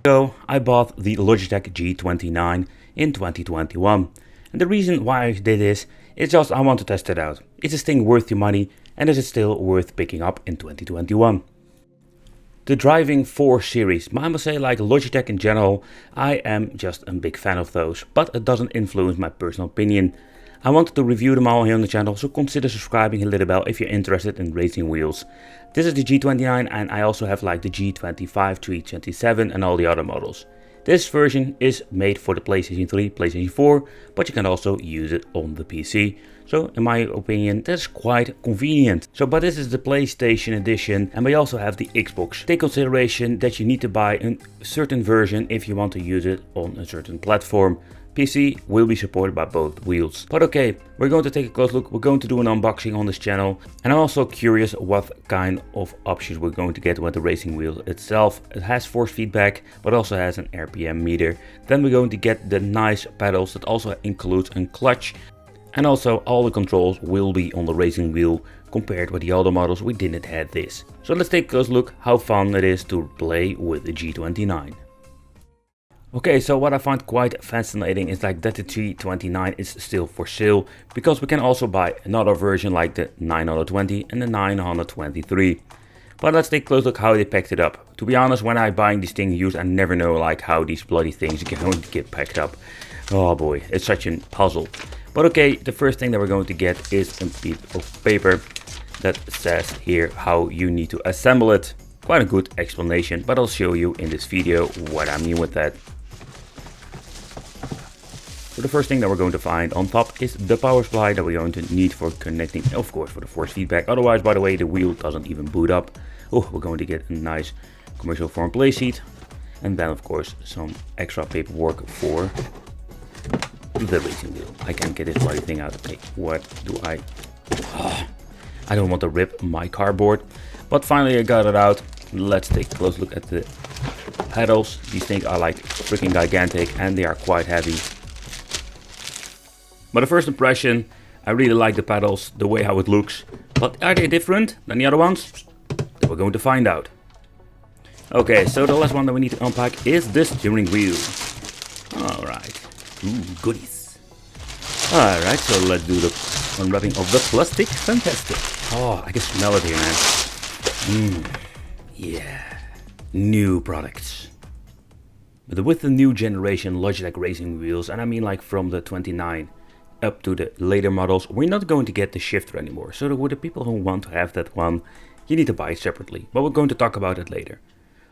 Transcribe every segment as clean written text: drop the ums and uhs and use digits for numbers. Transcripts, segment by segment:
So I bought the Logitech G29 in 2021. And the reason why I did this is just I want to test it out. Is this thing worth your money, and is it still worth picking up in 2021? The Driving Force series, I must say, like Logitech in general, I am just a big fan of those, but it doesn't influence my personal opinion. I wanted to review them all here on the channel, so consider subscribing and hit the bell if you're interested in racing wheels. This is the G29, and I also have like the G25, G27 and all the other models. This version is made for the PlayStation 3, PlayStation 4, but you can also use it on the PC. So in my opinion, that's quite convenient. But this is the PlayStation edition, and we also have the Xbox. Take consideration that you need to buy a certain version if you want to use it on a certain platform. PC will be supported by both wheels. But okay, we're going to take a close look. We're going to do an unboxing on this channel. And I'm also curious what kind of options we're going to get with the racing wheel itself. It has force feedback, but also has an RPM meter. Then we're going to get the nice pedals that also includes a clutch. And also all the controls will be on the racing wheel. Compared with the other models, we didn't have this. So let's take a close look how fun it is to play with the G29. Okay, so what I find quite fascinating is like that the G29 is still for sale, because we can also buy another version like the 920 and the 923. But let's take a close look how they packed it up. To be honest, when I'm buying these things used, I never know like how these bloody things are going to get packed up. Oh boy, it's such a puzzle. But okay, the first thing that we're going to get is a piece of paper that says here how you need to assemble it. Quite a good explanation, but I'll show you in this video what I mean with that. So the first thing that we're going to find on top is the power supply that we're going to need for connecting, of course, for the force feedback. Otherwise, by the way, the wheel doesn't even boot up. Oh, we're going to get a nice commercial form play sheet. And then, of course, some extra paperwork for the racing wheel. I can't get this bloody thing out. Okay, what do I... Oh, I don't want to rip my cardboard. But finally, I got it out. Let's take a close look at the pedals. These things are like freaking gigantic and they are quite heavy. But the first impression, I really like the pedals, the way how it looks. But are they different than the other ones? We're going to find out. Okay, so the last one that we need to unpack is the steering wheel. Alright, ooh, goodies. Alright, so let's do the unwrapping of the plastic. Fantastic. Oh, I can smell it here, man. Yeah, new products. But with the new generation Logitech racing wheels, and I mean like from the 29 up to the later models, we're not going to get the shifter anymore. So with the people who want to have that one, you need to buy it separately. But we're going to talk about it later.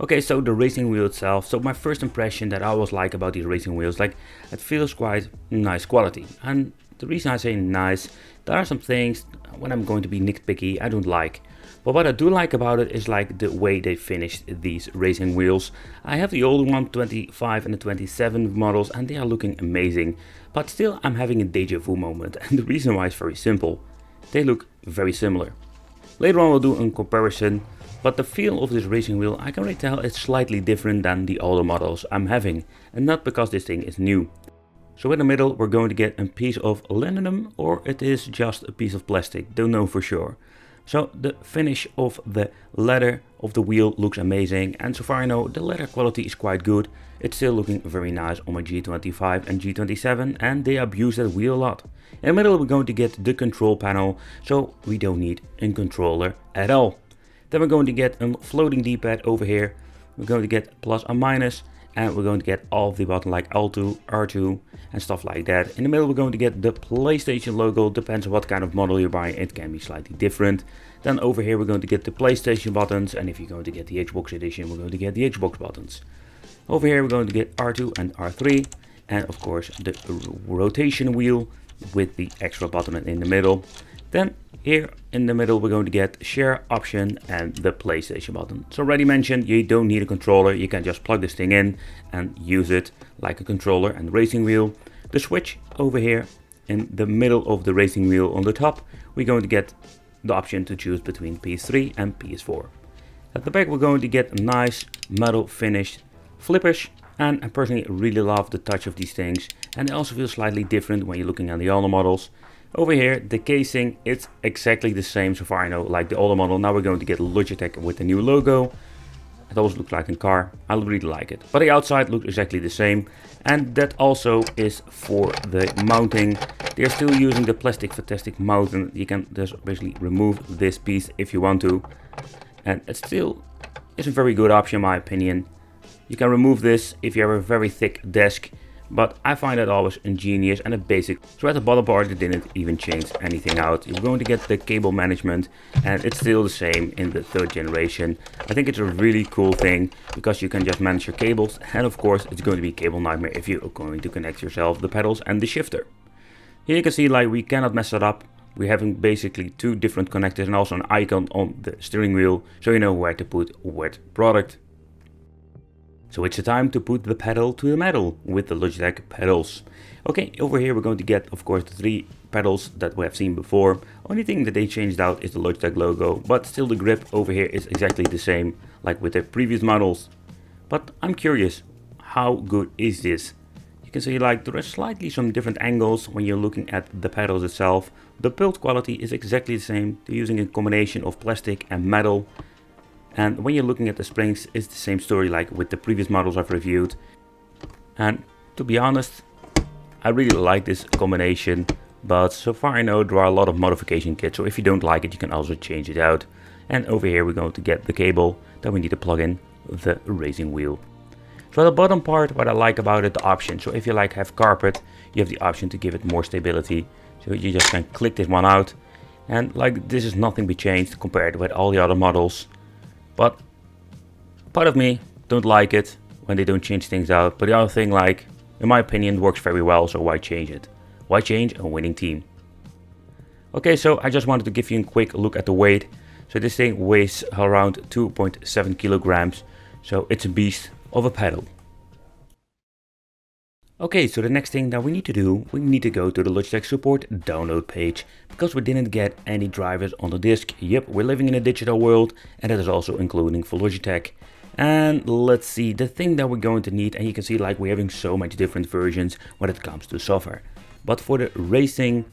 Okay, so the racing wheel itself. So my first impression that I always like about these racing wheels, like it feels quite nice quality. And the reason I say nice, there are some things when I'm going to be nitpicky I don't like. But what I do like about it is like the way they finished these racing wheels. I have the older one, 25 and the 27 models, and they are looking amazing. But still I'm having a deja vu moment, and the reason why is very simple. They look very similar. Later on we'll do a comparison, but the feel of this racing wheel I can already tell it's slightly different than the older models I'm having. And not because this thing is new. So in the middle we're going to get a piece of aluminum, or it is just a piece of plastic, don't know for sure. So the finish of the leather of the wheel looks amazing, and so far I know the leather quality is quite good. It's still looking very nice on my G25 and G27, and they abuse that wheel a lot. In the middle we're going to get the control panel, so we don't need a controller at all. Then we're going to get a floating D-pad over here. We're going to get plus or minus, and we're going to get all of the buttons like L2, R2 and stuff like that. In the middle we're going to get the PlayStation logo, depends on what kind of model you're buying, it can be slightly different. Then over here we're going to get the PlayStation buttons, and if you're going to get the Xbox edition we're going to get the Xbox buttons. Over here we're going to get R2 and R3, and of course the rotation wheel with the extra button in the middle. Then here in the middle we're going to get share option and the PlayStation button. So already mentioned, you don't need a controller, you can just plug this thing in and use it like a controller and racing wheel. The switch over here in the middle of the racing wheel on the top, we're going to get the option to choose between PS3 and PS4. At the back we're going to get nice metal finished flippers, and I personally really love the touch of these things, and they also feel slightly different when you're looking at the older models. Over here, the casing, it's exactly the same so far I know, like the older model. Now we're going to get Logitech with the new logo. It always looks like a car. I really like it. But the outside looks exactly the same. And that also is for the mounting. They're still using the plastic fantastic mounting. You can just basically remove this piece if you want to. And it still is a very good option in my opinion. You can remove this if you have a very thick desk. But I find it always ingenious and a basic. So at the bottom part it didn't even change anything out. You're going to get the cable management and it's still the same in the 3rd generation. I think it's a really cool thing because you can just manage your cables, and of course it's going to be cable nightmare if you're going to connect yourself the pedals and the shifter. Here you can see like we cannot mess it up. We're having basically 2 different connectors and also an icon on the steering wheel so you know where to put what product. So it's the time to put the pedal to the metal with the Logitech pedals. Okay, over here we're going to get, of course, the 3 pedals that we have seen before. Only thing that they changed out is the Logitech logo, but still the grip over here is exactly the same like with the previous models. But I'm curious, how good is this? You can see like there are slightly some different angles when you're looking at the pedals itself. The build quality is exactly the same. They're using a combination of plastic and metal. And when you're looking at the springs, it's the same story like with the previous models I've reviewed. And to be honest, I really like this combination. But so far I know there are a lot of modification kits. So if you don't like it, you can also change it out. And over here we're going to get the cable that we need to plug in the racing wheel. So at the bottom part, what I like about it, the option. So if you like have carpet, you have the option to give it more stability. So you just can click this one out. And like this is nothing be changed compared with all the other models. But part of me don't like it when they don't change things out. But the other thing, like, in my opinion, works very well, so why change it? Why change a winning team? Okay, so I just wanted to give you a quick look at the weight. So this thing weighs around 2.7 kilograms. So it's a beast of a pedal. Okay, so the next thing that we need to do, we need to go to the Logitech support download page, because we didn't get any drivers on the disk. Yep, we're living in a digital world, and that is also including for Logitech. And let's see, the thing that we're going to need, and you can see like we're having so much different versions when it comes to software. But for the racing,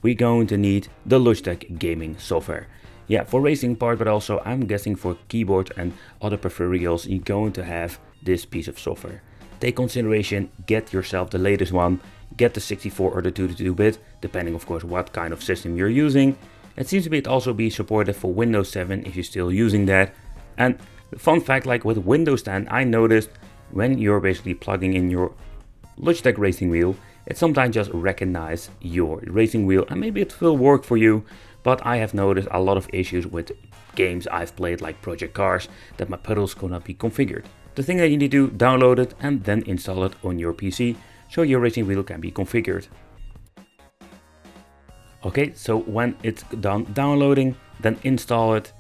we're going to need the Logitech gaming software. Yeah, for racing part, but also I'm guessing for keyboard and other peripherals, you're going to have this piece of software. Take consideration, get yourself the latest one, get the 64 or the 2-to-2-bit, depending of course what kind of system you're using. It seems to be also be supported for Windows 7 if you're still using that. And fun fact, like with Windows 10, I noticed when you're basically plugging in your Logitech racing wheel, it sometimes just recognizes your racing wheel, and maybe it will work for you, but I have noticed a lot of issues with games I've played like Project Cars that my pedals could not be configured. The thing that you need to do, download it and then install it on your PC so your racing wheel can be configured. Okay, so when it's done downloading, then install it.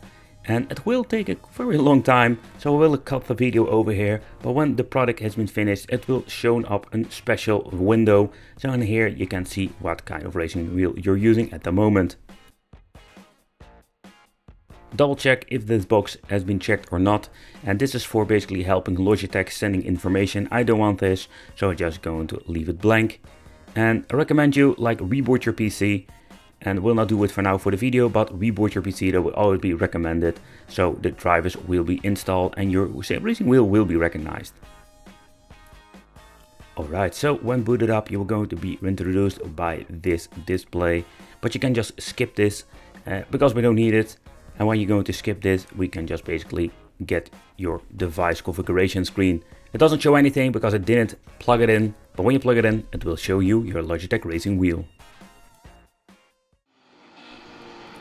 And it will take a very long time, so I will cut the video over here. But when the product has been finished, it will show up a special window. So in here you can see what kind of racing wheel you're using at the moment. Double check if this box has been checked or not, and this is for basically helping Logitech sending information. I don't want this, so I'm just going to leave it blank. And I recommend you like reboot your PC, and will not do it for now for the video, but reboot your PC, that will always be recommended, so the drivers will be installed and your racing wheel will be recognized. Alright, so when booted up you are going to be introduced by this display, but you can just skip this because we don't need it. And when you're going to skip this, we can just basically get your device configuration screen. It doesn't show anything because I didn't plug it in, but when you plug it in, it will show you your Logitech racing wheel.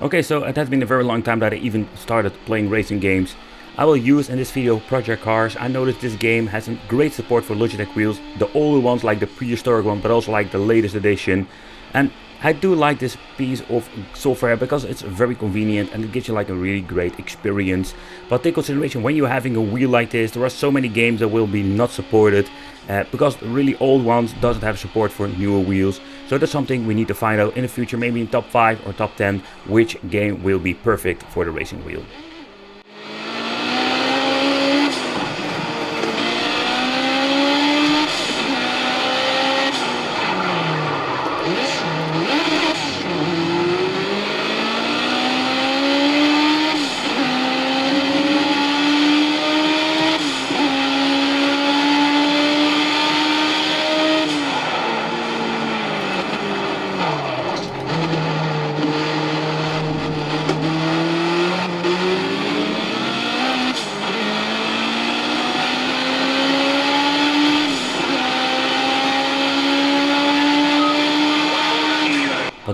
Okay, so it has been a very long time that I even started playing racing games. I will use in this video Project Cars. I noticed this game has some great support for Logitech wheels, the older ones like the prehistoric one, but also like the latest edition. And I do like this piece of software because it's very convenient and it gives you like a really great experience. But take consideration when you're having a wheel like this, there are so many games that will be not supported because the really old ones doesn't have support for newer wheels. So that's something we need to find out in the future, maybe in top 5 or top 10, which game will be perfect for the racing wheel.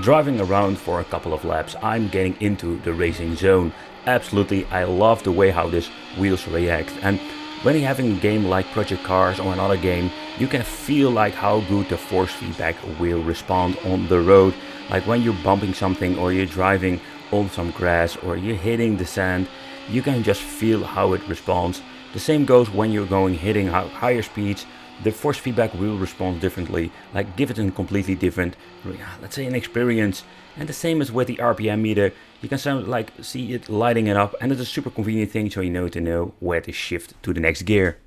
driving around for a couple of laps, I'm getting into the racing zone. Absolutely, I love the way how this wheels react, and when you're having a game like Project Cars or another game, you can feel like how good the force feedback will respond on the road. Like when you're bumping something or you're driving on some grass or you're hitting the sand, you can just feel how it responds. The same goes when you're hitting higher speeds. The force feedback will respond differently, like give it a completely different, let's say, an experience. And the same as with the RPM meter, you can see it lighting it up, and it's a super convenient thing, so you know where to shift to the next gear.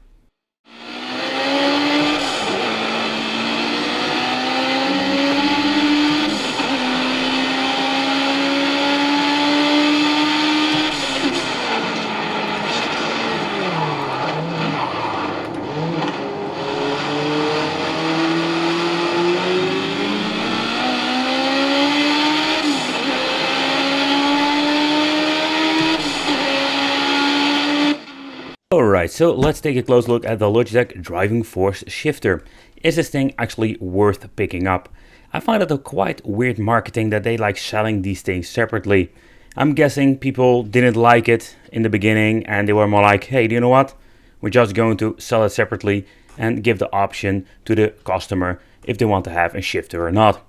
Alright, so let's take a close look at the Logitech driving force shifter. Is this thing actually worth picking up? I find it a quite weird marketing that they like selling these things separately. I'm guessing people didn't like it in the beginning and they were more like, hey, do you know what? We're just going to sell it separately and give the option to the customer if they want to have a shifter or not.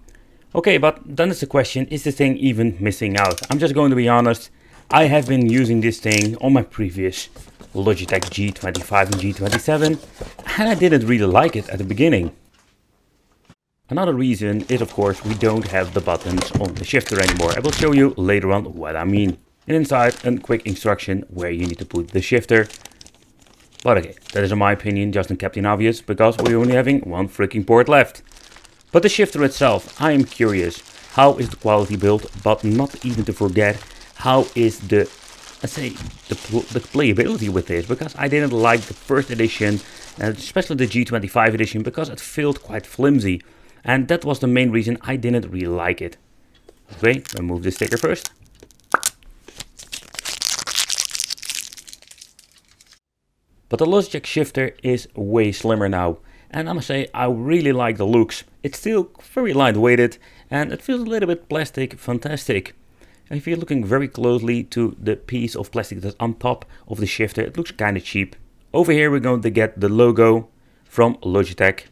Okay, but then it's the question, is this thing even missing out? I'm just going to be honest, I have been using this thing on my previous Logitech G25 and G27, and I didn't really like it at the beginning. Another reason is, of course, we don't have the buttons on the shifter anymore. I will show you later on what I mean. And inside, a quick instruction where you need to put the shifter. But okay, that is in my opinion just in Captain Obvious, because we're only having one freaking port left. But the shifter itself, I am curious, how is the quality built, but not even to forget, how is the, let's say, the playability with this, because I didn't like the first edition, and especially the G25 edition, because it felt quite flimsy, and that was the main reason I didn't really like it. Okay, remove the sticker first. But the Logitech shifter is way slimmer now, and I must say I really like the looks. It's still very lightweighted and it feels a little bit plastic fantastic. And if you're looking very closely to the piece of plastic that's on top of the shifter, it looks kind of cheap. Over here we're going to get the logo from Logitech.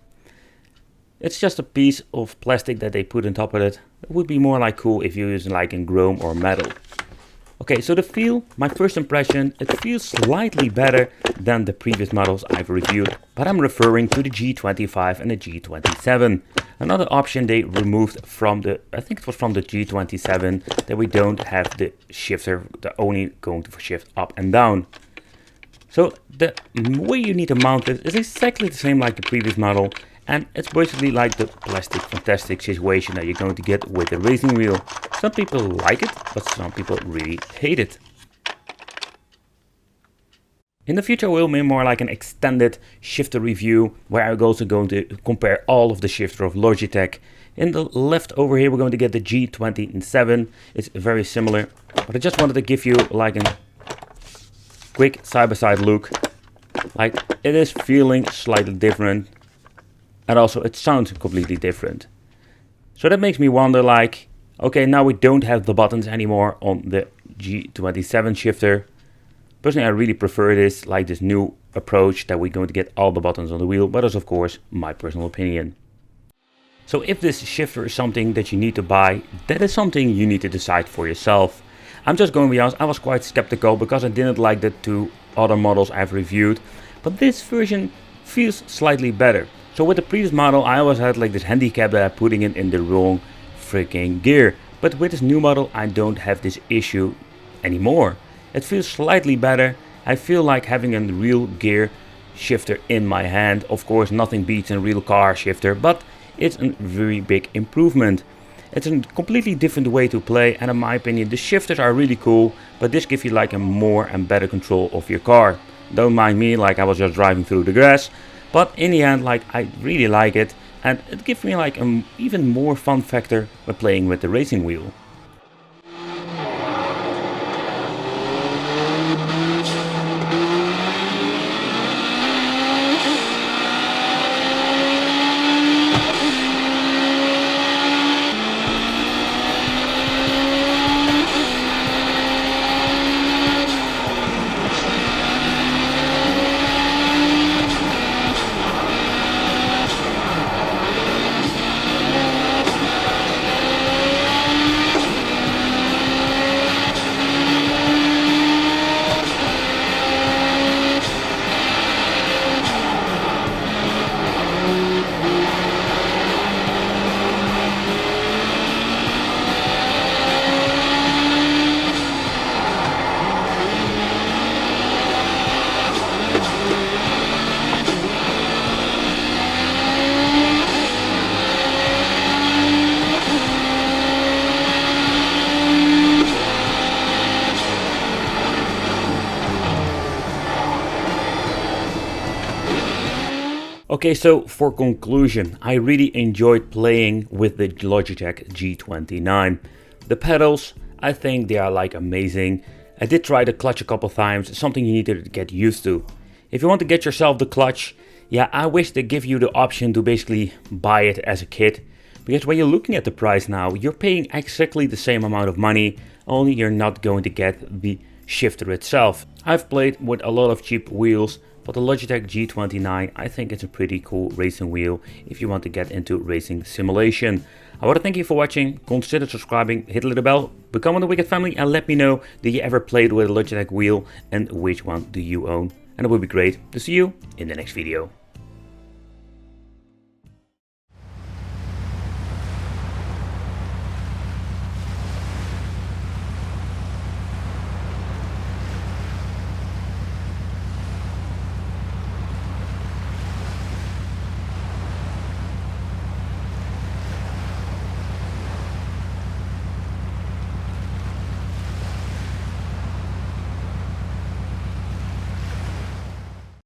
It's just a piece of plastic that they put on top of it. It would be more like cool if you're using like in chrome or metal. Okay, so the feel, my first impression, it feels slightly better than the previous models I've reviewed, but I'm referring to the G25 and the G27. Another option they removed from the, I think it was from the G27, that we don't have the shifter, they're only going to shift up and down. So the way you need to mount it is exactly the same like the previous model, and it's basically like the plastic fantastic situation that you're going to get with the racing wheel. Some people like it, but some people really hate it. In the future we'll make more like an extended shifter review, where I'm also going to compare all of the shifter of Logitech. In the left over here we're going to get the G27. It's very similar, but I just wanted to give you like a quick side-by-side look. Like it is feeling slightly different. And also it sounds completely different. So that makes me wonder like, okay, now we don't have the buttons anymore on the G27 shifter. Personally, I really prefer this, like this new approach that we're going to get all the buttons on the wheel, but that's of course my personal opinion. So if this shifter is something that you need to buy, that is something you need to decide for yourself. I'm just going to be honest, I was quite skeptical because I didn't like the two other models I've reviewed, but this version feels slightly better. So with the previous model I always had like this handicap that I'm putting it in the wrong freaking gear. But with this new model I don't have this issue anymore. It feels slightly better. I feel like having a real gear shifter in my hand. Of course nothing beats a real car shifter, but it's a very big improvement. It's a completely different way to play, and in my opinion the shifters are really cool, but this gives you like a more and better control of your car. Don't mind me, like I was just driving through the grass. But in the end, like I really like it, and it gives me like an even more fun factor when playing with the racing wheel. Okay, so for conclusion, I really enjoyed playing with the Logitech G29. The pedals, I think they are like amazing. I did try the clutch a couple times, something you need to get used to. If you want to get yourself the clutch, yeah, I wish they give you the option to basically buy it as a kit. Because when you're looking at the price now, you're paying exactly the same amount of money, only you're not going to get the shifter itself. I've played with a lot of cheap wheels, but the Logitech G29, I think it's a pretty cool racing wheel if you want to get into racing simulation. I want to thank you for watching, consider subscribing, hit the little bell, become one of the Wicked family, and let me know, did you ever played with a Logitech wheel and which one do you own? And it would be great to see you in the next video.